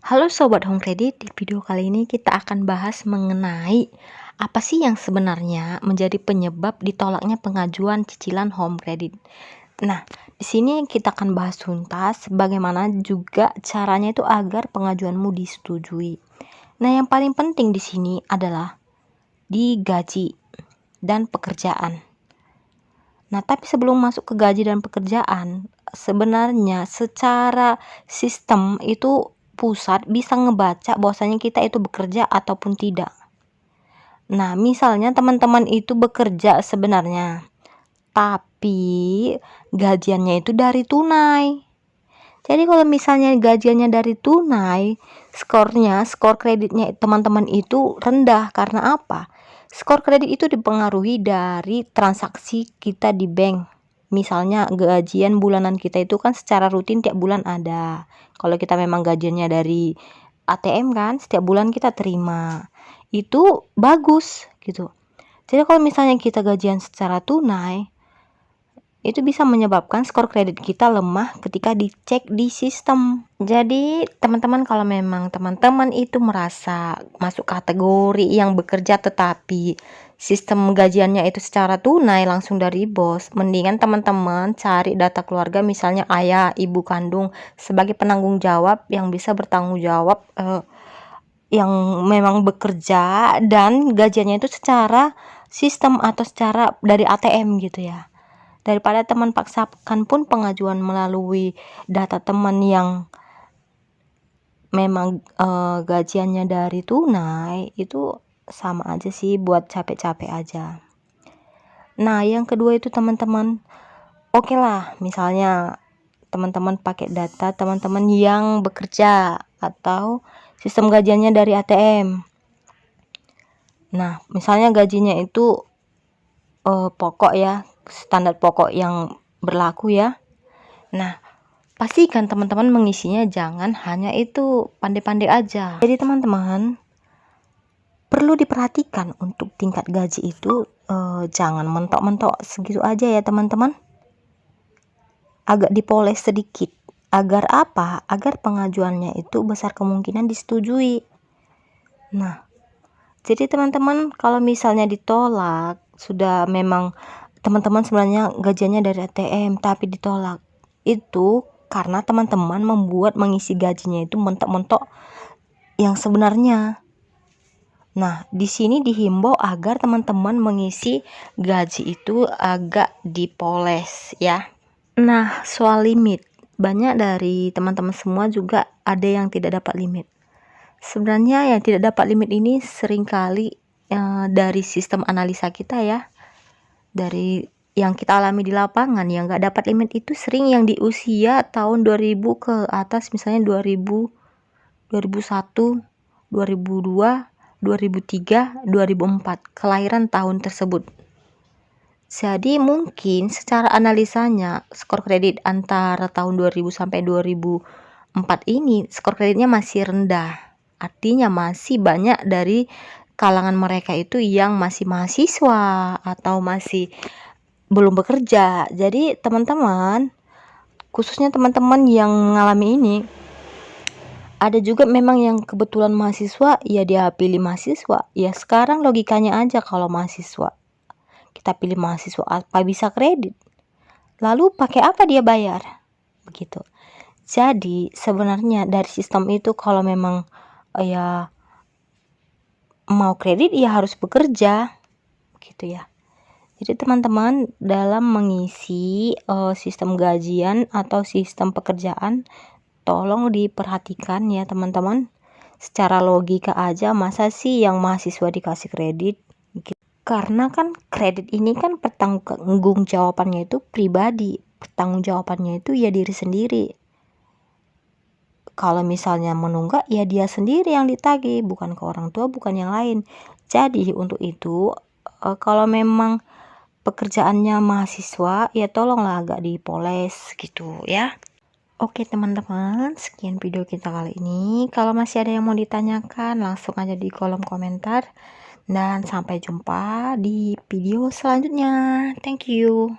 Halo Sobat Home Kredit, di video kali ini kita akan bahas mengenai apa sih yang sebenarnya menjadi penyebab ditolaknya pengajuan cicilan home kredit. Nah, di sini kita akan bahas tuntas bagaimana juga caranya itu agar pengajuanmu disetujui. Nah, yang paling penting di sini adalah di gaji dan pekerjaan. Nah, tapi sebelum masuk ke gaji dan pekerjaan, sebenarnya secara sistem itu pusat bisa ngebaca bahwasanya kita itu bekerja ataupun tidak. Nah, misalnya teman-teman itu bekerja sebenarnya, tapi gajiannya itu dari tunai. Jadi kalau misalnya gajiannya dari tunai, skor kreditnya teman-teman itu rendah. Karena apa? Skor kredit itu dipengaruhi dari transaksi kita di bank. Misalnya gajian bulanan kita itu kan secara rutin tiap bulan ada. Kalau kita memang gajiannya dari ATM kan setiap bulan kita terima. Itu bagus gitu. Jadi kalau misalnya kita gajian secara tunai, itu bisa menyebabkan skor kredit kita lemah ketika dicek di sistem. Jadi teman-teman, kalau memang teman-teman itu merasa masuk kategori yang bekerja tetapi sistem gajiannya itu secara tunai langsung dari bos, mendingan teman-teman cari data keluarga, misalnya ayah, ibu kandung sebagai penanggung jawab yang bisa bertanggung jawab, yang memang bekerja dan gajiannya itu secara sistem atau secara dari ATM gitu ya. Daripada teman paksakan pun pengajuan melalui data teman yang memang gajiannya dari tunai, itu sama aja sih, buat capek-capek aja. Nah, yang kedua itu teman-teman, oke lah misalnya teman-teman pakai data teman-teman yang bekerja atau sistem gajiannya dari ATM. Nah, misalnya gajinya itu pokok ya, standar pokok yang berlaku ya. Nah, pastikan teman-teman mengisinya jangan hanya itu pandai-pandai aja. Jadi teman-teman perlu diperhatikan untuk tingkat gaji itu, jangan mentok-mentok segitu aja ya teman-teman. Agak dipoles sedikit. Agar apa? Agar pengajuannya itu besar kemungkinan disetujui. Nah, jadi teman-teman kalau misalnya ditolak, sudah memang teman-teman sebenarnya gajiannya dari ATM tapi ditolak, itu karena teman-teman membuat mengisi gajinya itu mentok-mentok yang sebenarnya. Nah, di sini dihimbau agar teman-teman mengisi gaji itu agak dipoles ya. Nah, soal limit, banyak dari teman-teman semua juga ada yang tidak dapat limit. Sebenarnya yang tidak dapat limit ini seringkali dari sistem analisa kita ya, dari yang kita alami di lapangan, yang nggak dapat limit itu sering yang di usia tahun 2000 ke atas, misalnya 2000, 2001, 2002, 2003, 2004, kelahiran tahun tersebut. Jadi mungkin secara analisanya skor kredit antara tahun 2000 sampai 2004 ini skor kreditnya masih rendah. Artinya masih banyak dari kalangan mereka itu yang masih mahasiswa atau masih belum bekerja. Jadi teman-teman, khususnya teman-teman yang mengalami ini, ada juga memang yang kebetulan mahasiswa, ya dia pilih mahasiswa. Ya sekarang logikanya aja, kalau mahasiswa kita pilih mahasiswa apa bisa kredit, lalu pakai apa dia bayar, begitu. Jadi sebenarnya dari sistem itu kalau memang ya mau kredit ya harus bekerja gitu ya. Jadi teman-teman dalam mengisi sistem gajian atau sistem pekerjaan, tolong diperhatikan ya teman-teman. Secara logika aja, masa sih yang mahasiswa dikasih kredit? Karena kan kredit ini kan pertanggung jawabannya itu pribadi, pertanggung jawabannya itu ya diri sendiri. Kalau misalnya menunggak ya dia sendiri yang ditagih, bukan ke orang tua, bukan yang lain. Jadi untuk itu kalau memang pekerjaannya mahasiswa ya tolonglah agak dipoles gitu ya. Oke teman-teman, sekian video kita kali ini. Kalau masih ada yang mau ditanyakan, langsung aja di kolom komentar. Dan sampai jumpa di video selanjutnya. Thank you.